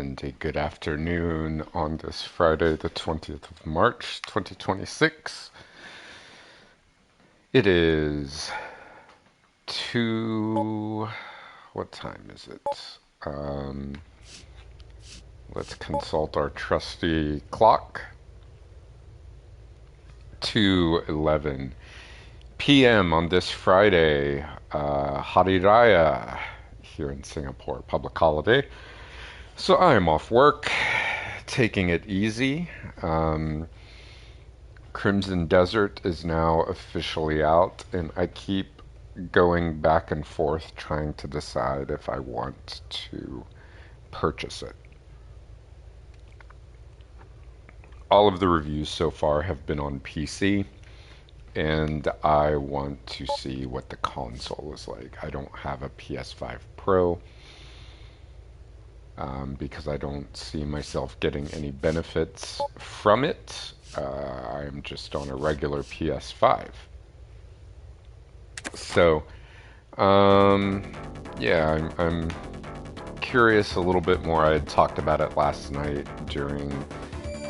And a good afternoon on this Friday, the 20th of March, 2026. It is 2... What time is it? Um, let's consult our trusty clock. 2:11 p.m. on this Friday, Hari Raya here in Singapore, public holiday. So I am off work, taking it easy. Crimson Desert is now officially out, and I keep going back and forth trying to decide if I want to purchase it. All of the reviews so far have been on PC, and I want to see what the console is like. I don't have a PS5 Pro. Because I don't see myself getting any benefits from it. I'm just on a regular PS5. So, yeah, I'm curious a little bit more. I had talked about it last night during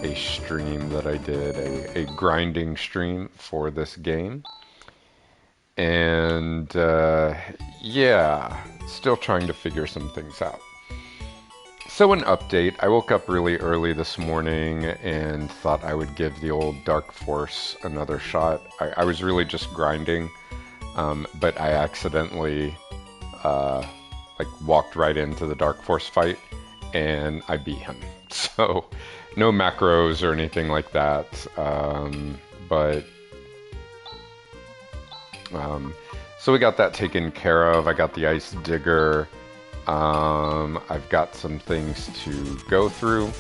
a stream that I did, a grinding stream for this game. And, yeah, still trying to figure some things out. So an update, I woke up really early this morning and thought I would give the old Dark Force another shot. I was really just grinding, but I accidentally walked right into the Dark Force fight and I beat him. So no macros or anything like that, so we got that taken care of. I got the Ice Digger. I've got some things to go through,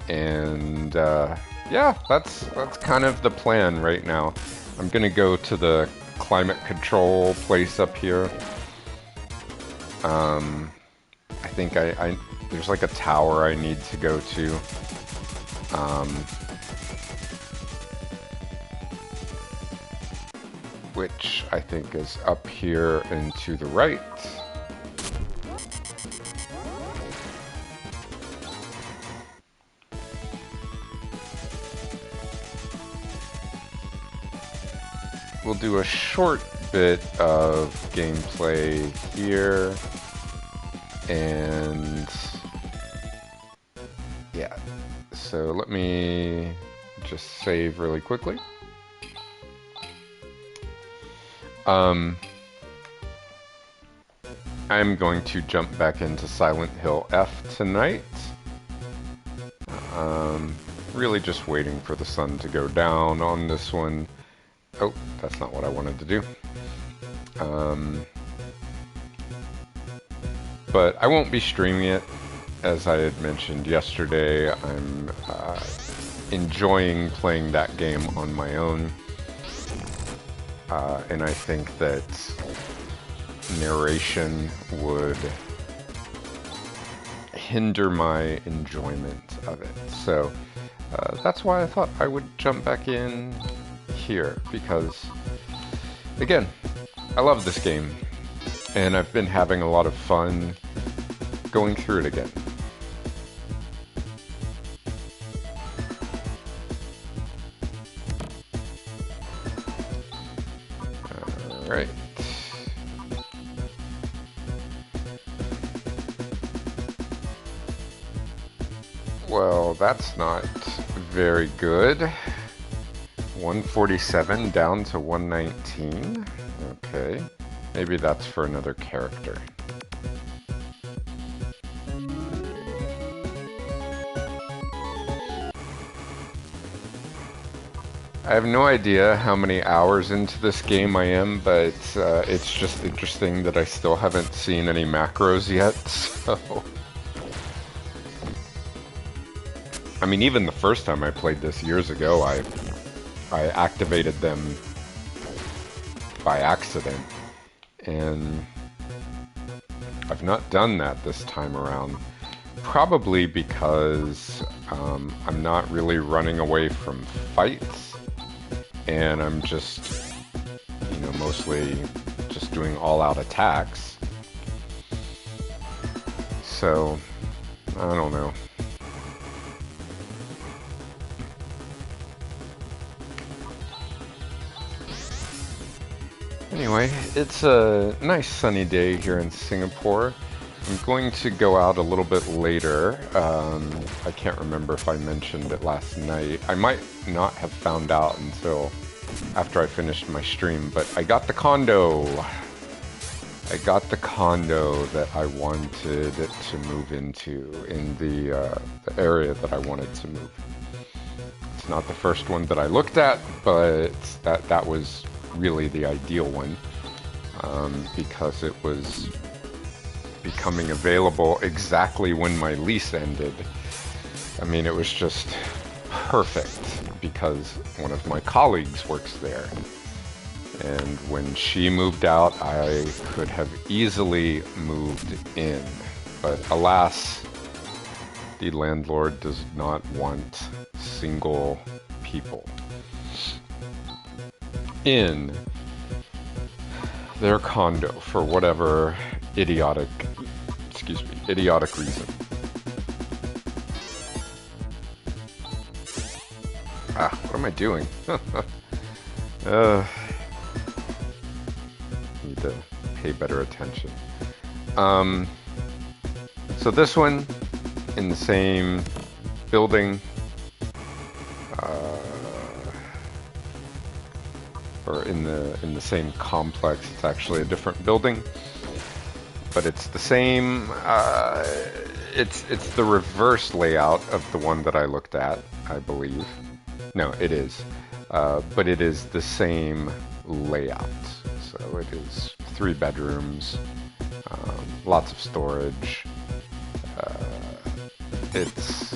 and yeah, that's kind of the plan right now. I'm gonna go to the climate control place up here. I think there's like a tower I need to go to. Which I think is up here and to the right. We'll do a short bit of gameplay here, and yeah, so let me just save really quickly. I'm going to jump back into Silent Hill F tonight. Really just waiting for the sun to go down on this one. Oh, that's not what I wanted to do. But I won't be streaming it. As I had mentioned yesterday, I'm enjoying playing that game on my own. And I think that narration would hinder my enjoyment of it. So that's why I thought I would jump back in here, because again, I love this game and I've been having a lot of fun going through it again. Alright. Well, that's not very good. 147 down to 119. Okay. Maybe that's for another character. I have no idea how many hours into this game I am, but it's just interesting that I still haven't seen any macros yet, so... I mean, even the first time I played this years ago, I activated them by accident, and I've not done that this time around. Probably because I'm not really running away from fights, and I'm just, you know, mostly just doing all-out attacks. So, I don't know. Anyway, it's a nice sunny day here in Singapore. I'm going to go out a little bit later. I can't remember if I mentioned it last night. I might not have found out until after I finished my stream, but I got the condo. I got the condo that I wanted to move into in the area that I wanted to move. It's not the first one that I looked at, but that was really the ideal one, because it was becoming available exactly when my lease ended. I mean, it was just perfect because one of my colleagues works there. And when she moved out, I could have easily moved in. But alas, the landlord does not want single people in their condo for whatever idiotic reason. What am I doing? Need to pay better attention. So this one in the same building, or in the same complex. It's actually a different building, but it's the same. It's the reverse layout of the one that I looked at, I believe. No, it is, but it is the same layout. So it is 3 bedrooms, lots of storage. It's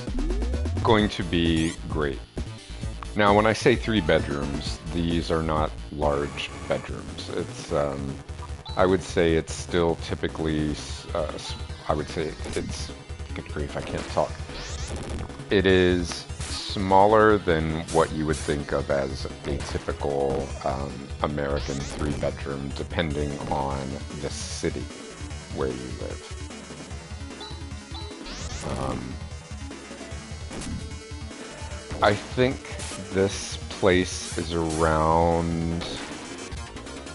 going to be great. Now, when I say 3 bedrooms, these are not large bedrooms. It's, I would say it's still typically, I would say it's, good grief, I can't talk. It is smaller than what you would think of as a typical American 3-bedroom, depending on the city where you live. I think this place is around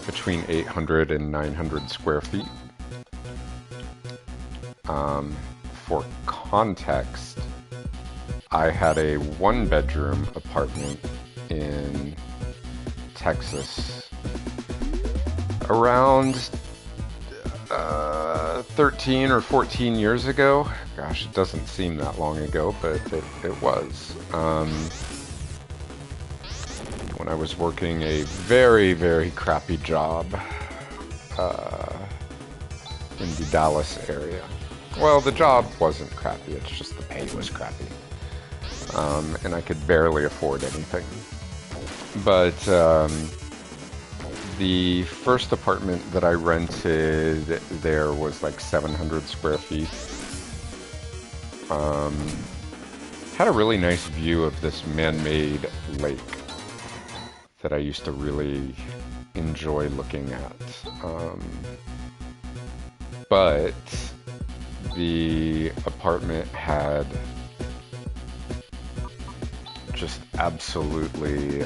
between 800 and 900 square feet. For context, I had a 1-bedroom apartment in Texas around 13 or 14 years ago. Gosh, it doesn't seem that long ago, but it was. When I was working a very, very crappy job in the Dallas area. Well, the job wasn't crappy, it's just the pay was crappy. And I could barely afford anything. But the first apartment that I rented there was like 700 square feet. Had a really nice view of this man-made lake that I used to really enjoy looking at. But the apartment had just absolutely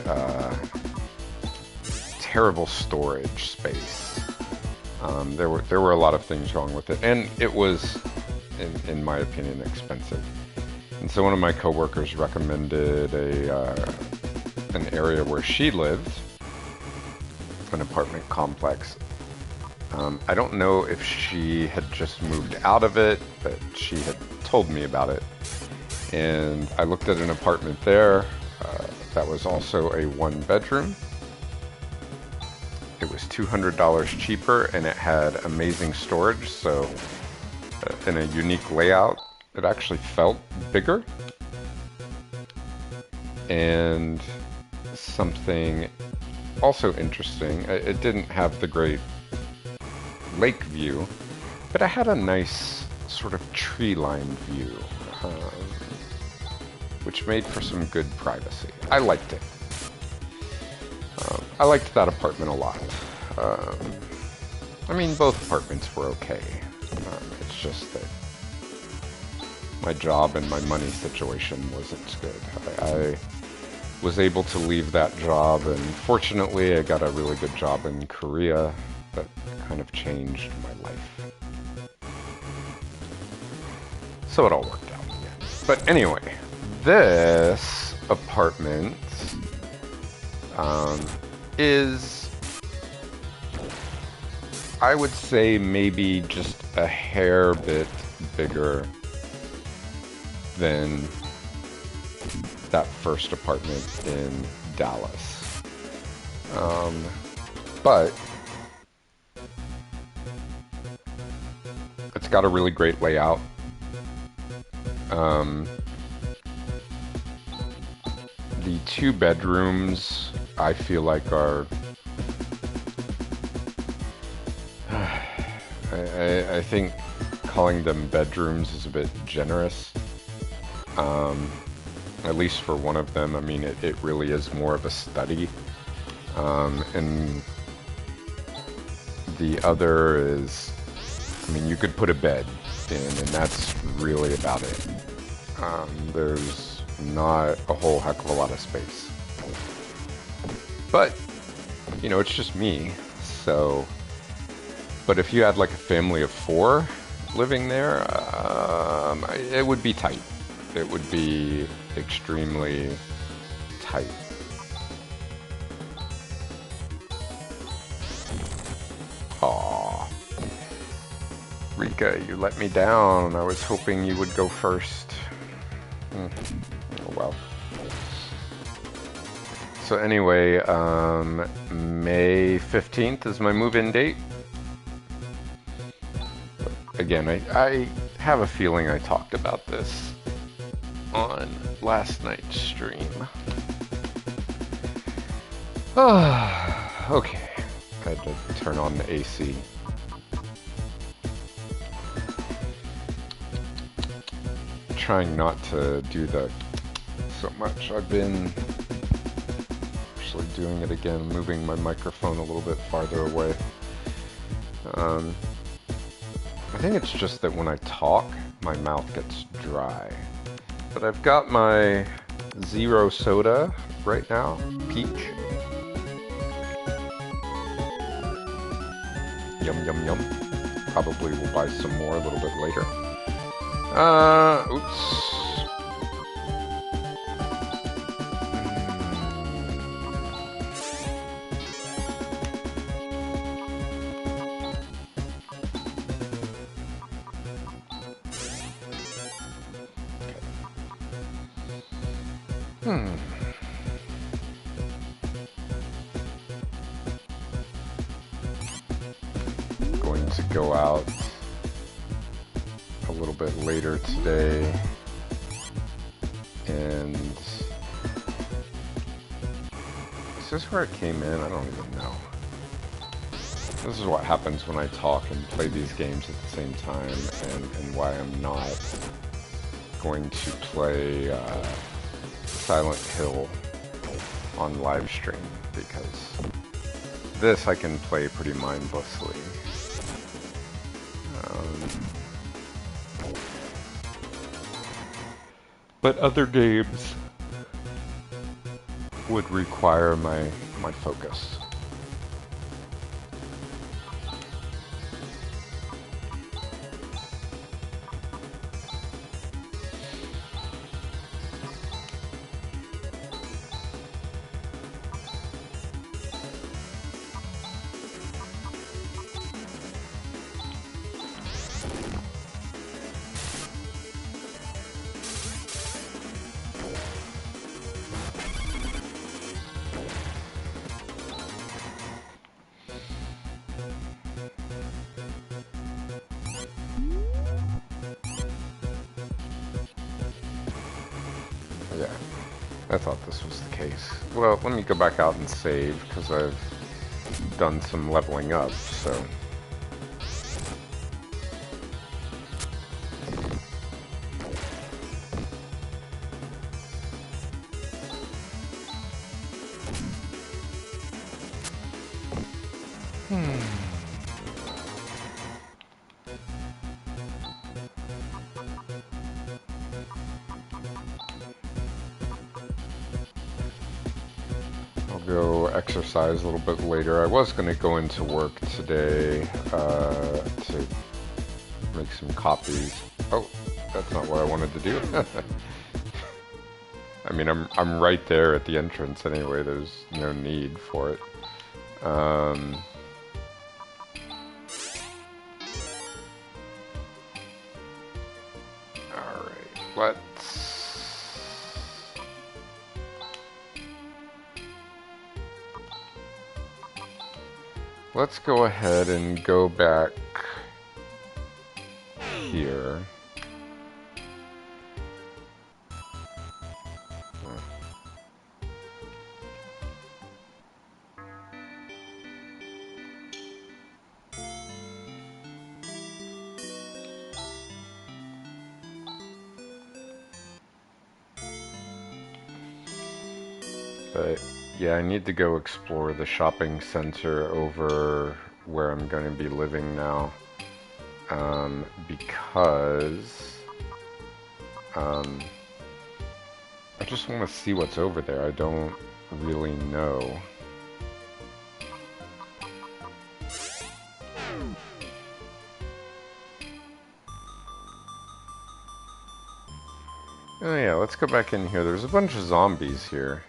terrible storage space. There were a lot of things wrong with it, and it was, in my opinion, expensive. And so one of my coworkers recommended an area where she lived, an apartment complex. I don't know if she had just moved out of it, but she had told me about it. And I looked at an apartment there that was also a 1-bedroom. It was $200 cheaper, and it had amazing storage, so in a unique layout, it actually felt bigger. And something also interesting, it didn't have the great lake view, but it had a nice sort of tree-lined view, which made for some good privacy. I liked it. I liked that apartment a lot. I mean, both apartments were okay. It's just that my job and my money situation wasn't good. I was able to leave that job, and fortunately I got a really good job in Korea that kind of changed my life. So it all worked out. But anyway, this apartment is, I would say, maybe just a hair bit bigger than that first apartment in Dallas. But it's got a really great layout. The 2 bedrooms I feel like are I think calling them bedrooms is a bit generous. At least for one of them. I mean, it really is more of a study. And the other is, I mean, you could put a bed in, and that's really about it. There's not a whole heck of a lot of space. But, you know, it's just me, so... But if you had like a family of 4 living there, it would be tight. It would be extremely tight. Aww. Rika, you let me down. I was hoping you would go first. Oh well. So anyway, May 15th is my move-in date. Again, I have a feeling I talked about this on last night's stream. Okay, I had to turn on the AC. Trying not to do the so much. I've been actually doing it again, moving my microphone a little bit farther away. I think it's just that when I talk, my mouth gets dry. But I've got my zero soda right now, peach. Yum, yum, yum. Probably will buy some more a little bit later. Oops. Going to go out a little bit later today, and is this where it came in? I don't even know. This is what happens when I talk and play these games at the same time, and why I'm not going to play Silent Hill on live stream, because this I can play pretty mindlessly. But other games would require my focus. Yeah, I thought this was the case. Well, let me go back out and save, because I've done some leveling up, so... go exercise a little bit later. I was going to go into work today to make some copies. Oh, that's not what I wanted to do. I mean, I'm right there at the entrance anyway. There's no need for it. Alright, let's go ahead and go back here. But yeah, I need to go explore the shopping center over where I'm going to be living now. Because I just want to see what's over there. I don't really know. Oh yeah, let's go back in here. There's a bunch of zombies here.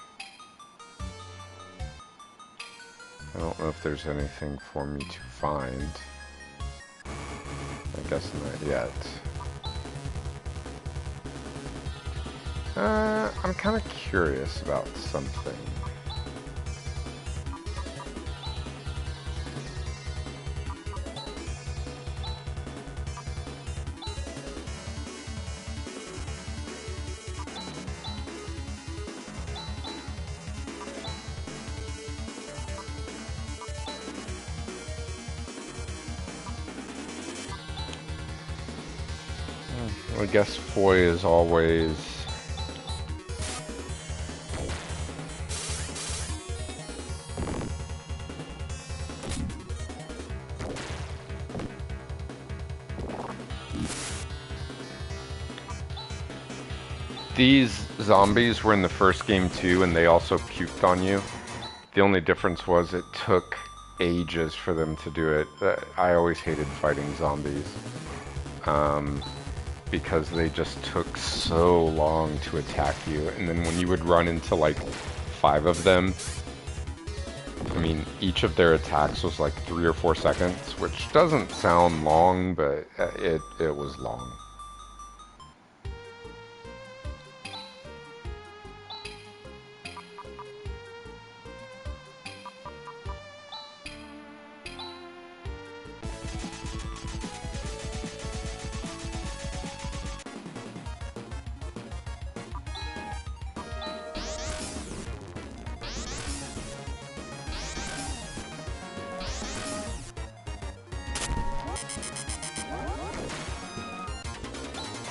I don't know if there's anything for me to find. I guess not yet. I'm kind of curious about something. I guess Foy is always these zombies were in the first game too, and they also puked on you. The only difference was it took ages for them to do it. I always hated fighting zombies. Because they just took so long to attack you, and then when you would run into like 5 of them, I mean, each of their attacks was like 3 or 4 seconds, which doesn't sound long, but it was long.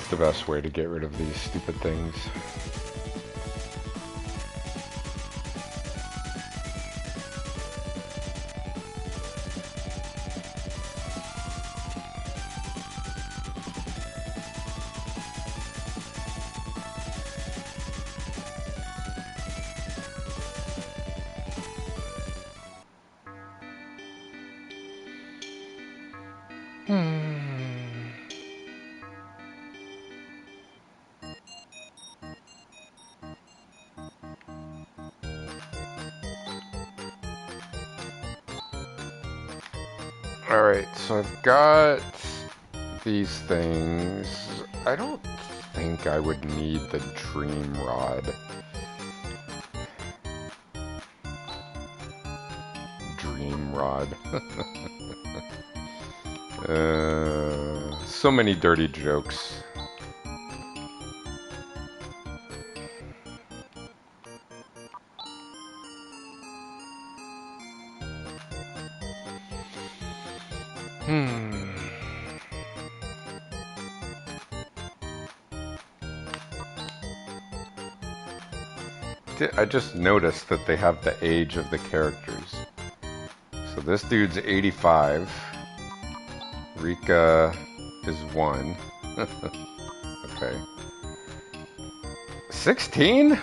The best way to get rid of these stupid things. Alright, so I've got these things. I don't think I would need the dream rod. Dream rod. So many dirty jokes. I just noticed that they have the age of the characters. So this dude's 85. Rika is 1. Okay. 16?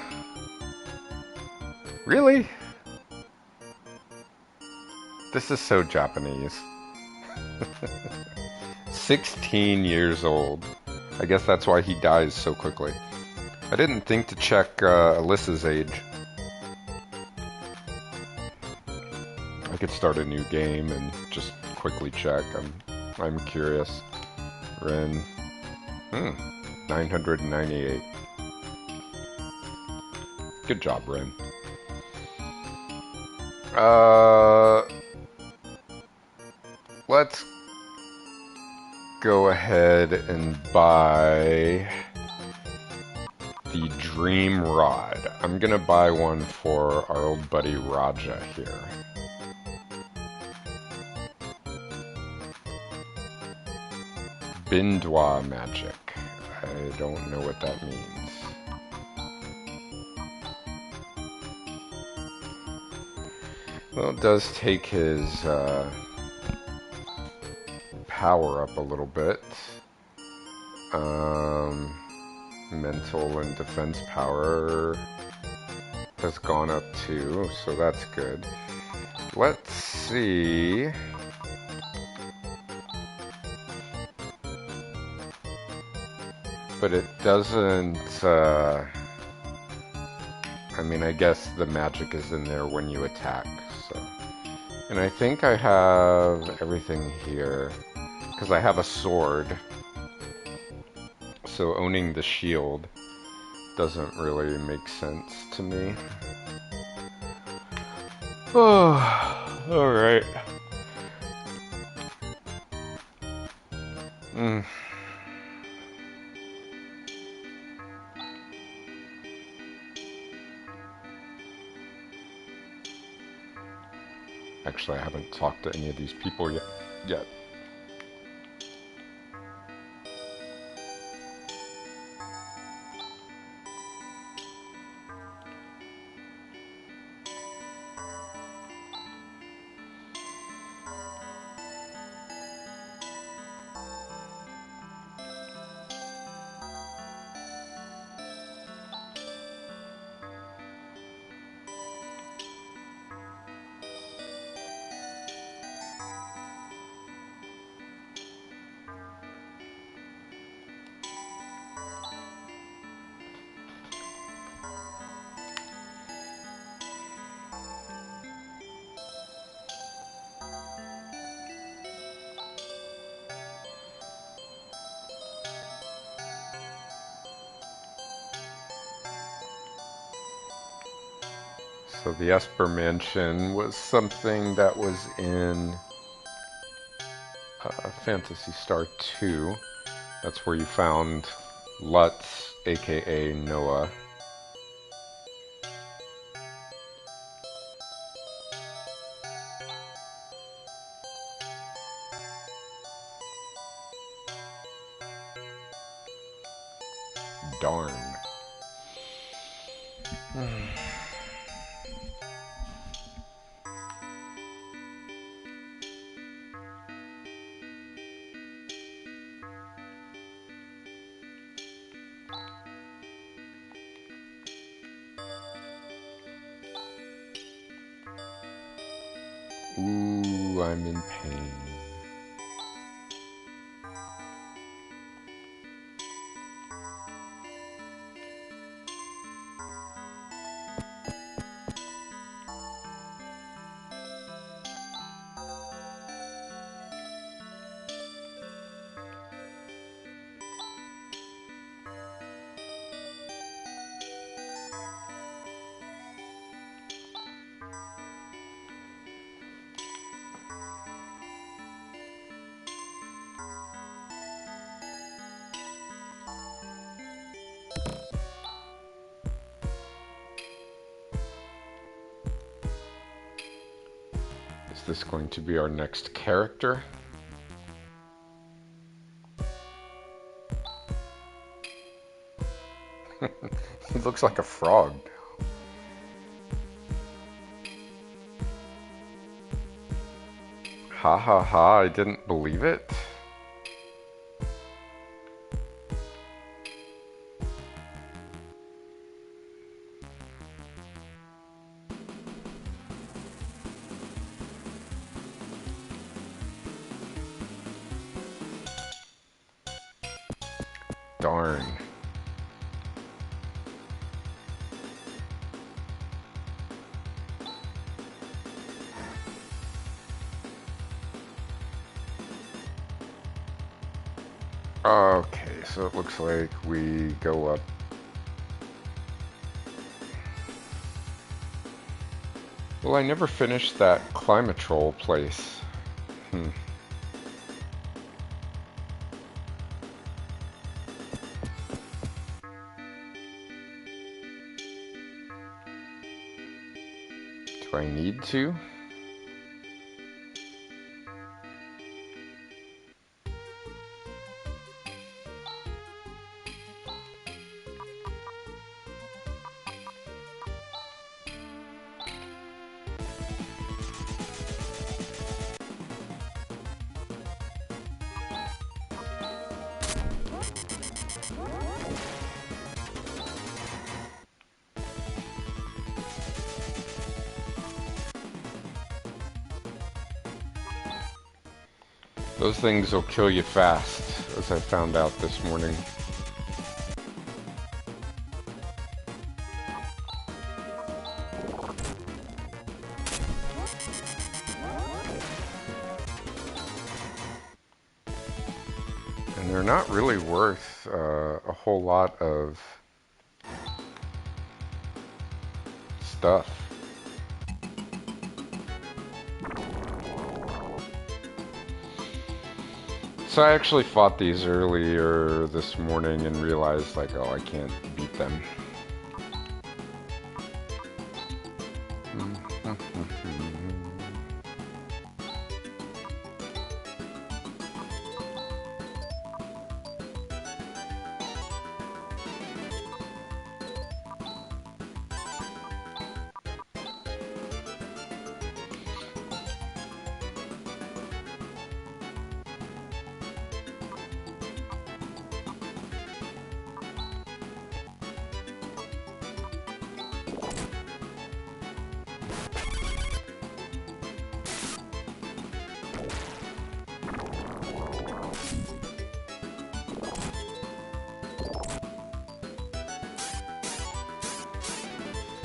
Really? This is so Japanese. 16 years old. I guess that's why he dies so quickly. I didn't think to check Alyssa's age. I could start a new game and just quickly check. I'm curious. Ren. 998. Good job, Ren. Let's go ahead and buy the Dream Rod. I'm gonna buy one for our old buddy Raja here. Bindwa magic. I don't know what that means. Well, it does take his power up a little bit. Mental and defense power has gone up too, so that's good. Let's see. But it doesn't, I mean, I guess the magic is in there when you attack, so. And I think I have everything here, because I have a sword. So owning the shield doesn't really make sense to me. Oh, alright. Actually, I haven't talked to any of these people yet. So the Esper Mansion was something that was in Phantasy Star 2. That's where you found Lutz, aka Noah. Darn. Ooh, I'm in pain. Is this going to be our next character? He looks like a frog. Ha ha ha, I didn't believe it. Darn. Okay, so it looks like we go up. Well, I never finished that Climatrol place. Hmm. Do I need to? Those things will kill you fast, as I found out this morning. And they're not really worth a whole lot of stuff. So I actually fought these earlier this morning and realized, like, oh, I can't beat them.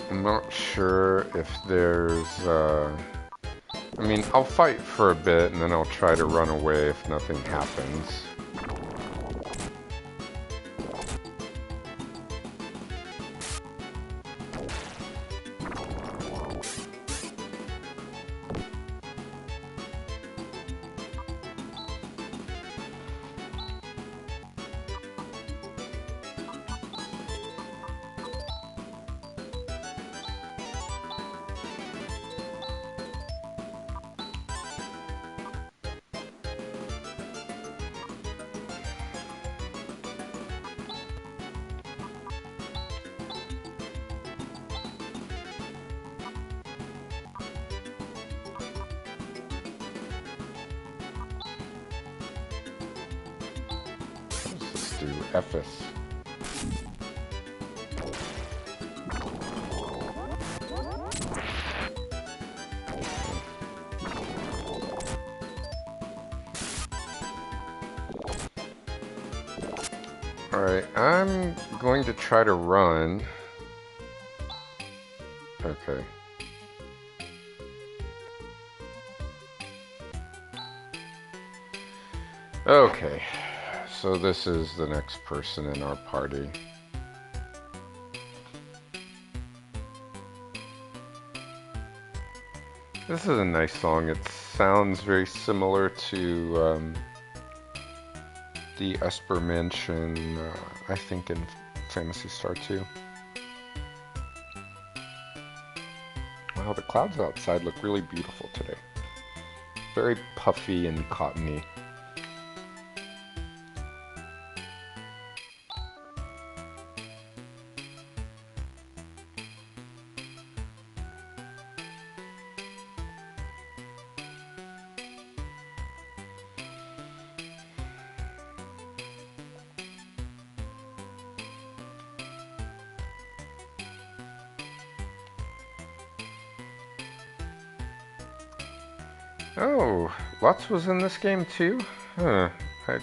I'm not sure if there's, I mean, I'll fight for a bit and then I'll try to run away if nothing happens. Let's do Ephes. Alright, I'm going to try to run. Okay. Okay, so this is the next person in our party. This is a nice song. It sounds very similar to the Esper Mansion, I think in Phantasy Star 2. Wow, the clouds outside look really beautiful today. Very puffy and cottony. Oh, Lutz was in this game too? Huh, I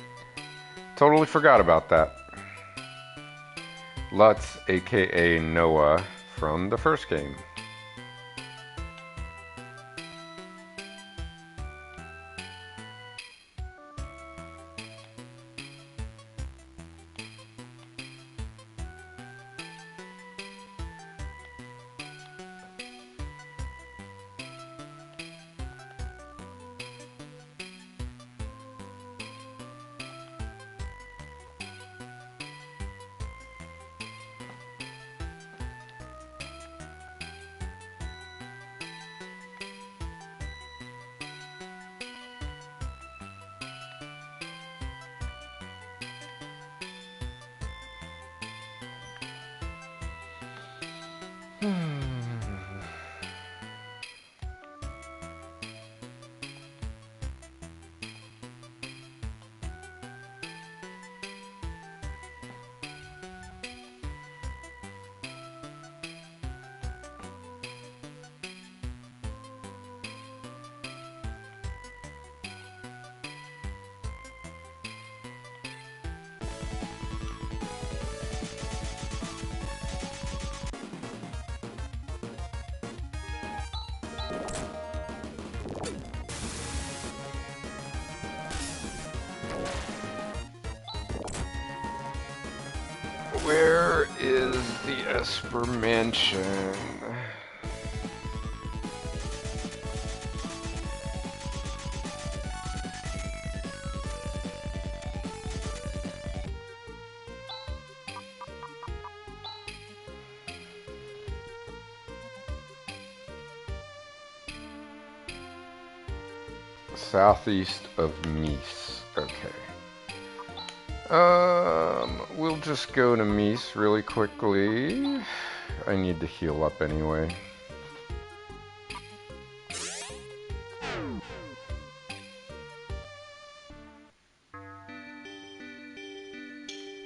totally forgot about that. Lutz, aka Noah, from the first game. Where is the Esper Mansion? Southeast of Mies. Okay. We'll just go to Mies really quickly. I need to heal up anyway.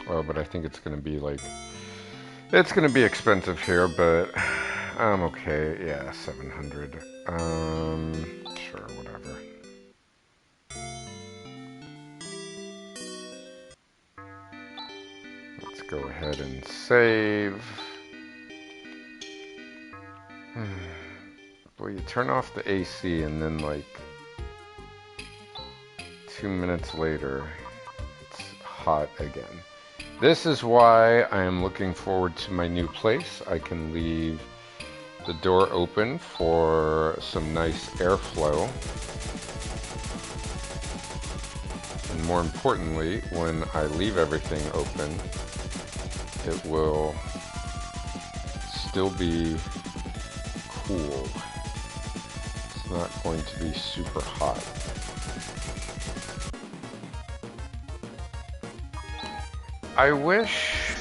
Oh, but I think it's gonna be like... It's gonna be expensive here, but I'm okay. Yeah, 700. Sure, whatever. Let's go ahead and save. Boy, you turn off the AC and then like 2 minutes later, it's hot again. This is why I am looking forward to my new place. I can leave the door open for some nice airflow. And more importantly, when I leave everything open, it will still be cool. It's not going to be super hot. I wish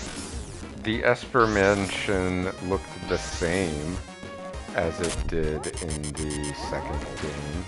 the Esper Mansion looked the same as it did in the second game.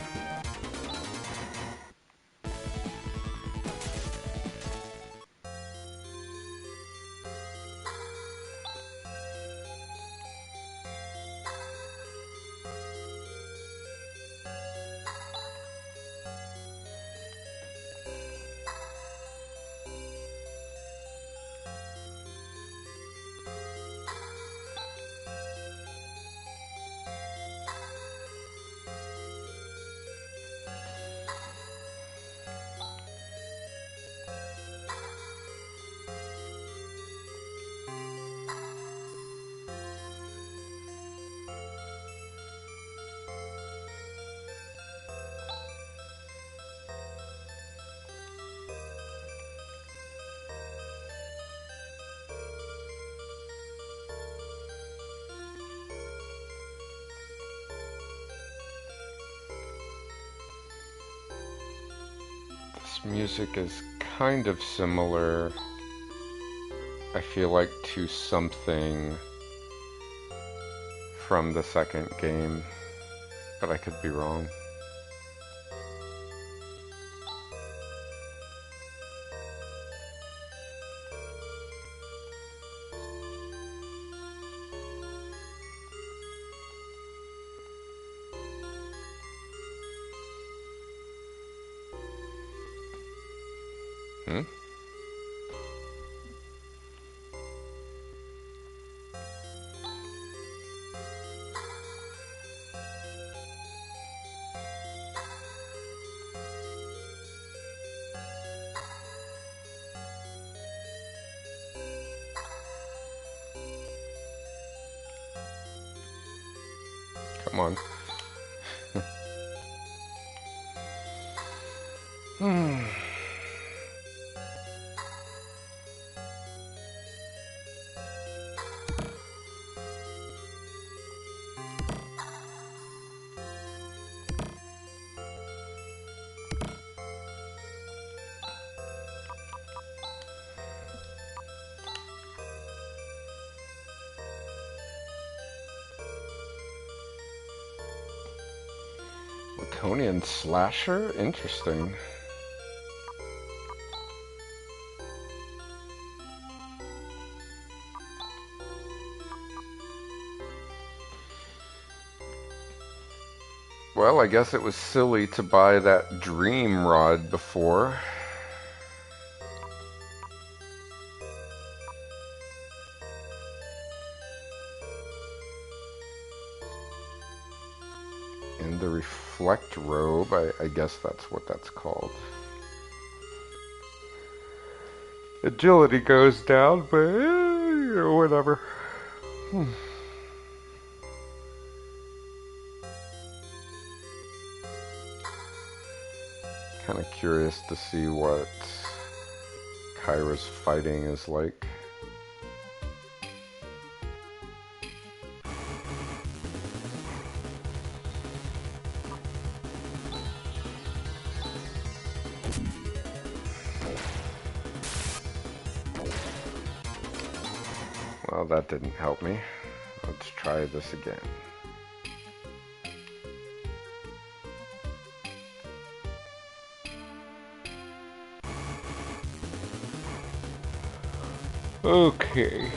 Music is kind of similar, I feel like, to something from the second game, but I could be wrong. Come on. Hmm. Laconian slasher? Interesting. Well, I guess it was silly to buy that dream rod before. And the reflect robe, I guess that's what that's called. Agility goes down, but whatever. Kind of curious to see what Kyra's fighting is like. Well, that didn't help me. Let's try this again. Okay.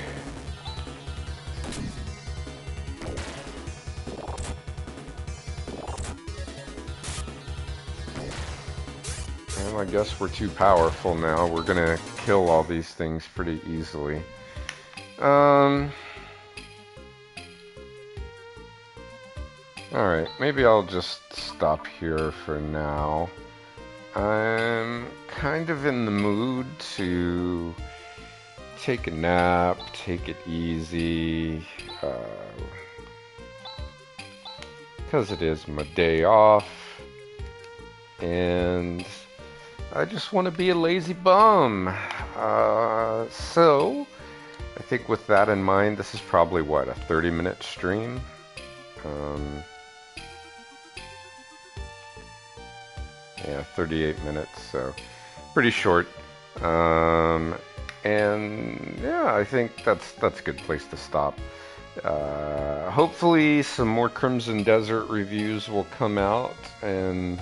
Well, I guess we're too powerful now. We're gonna kill all these things pretty easily. Alright, maybe I'll just stop here for now. I'm kind of in the mood to take a nap, take it easy, because it is my day off, and I just want to be a lazy bum. So, I think with that in mind, this is probably, what, a 30-minute stream? Yeah, 38 minutes, so pretty short. And yeah, I think that's a good place to stop. Hopefully some more Crimson Desert reviews will come out, and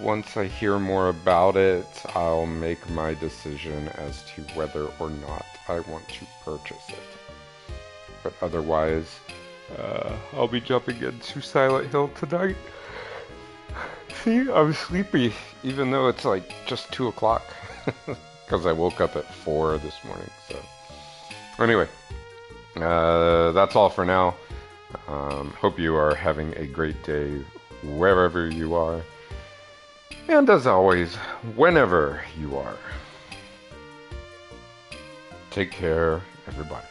once I hear more about it, I'll make my decision as to whether or not I want to purchase it. But otherwise, I'll be jumping into Silent Hill tonight. See, I'm sleepy, even though it's like just 2 o'clock, because I woke up at 4 this morning, so. Anyway, that's all for now. Hope you are having a great day wherever you are. And as always, whenever you are. Take care, everybody.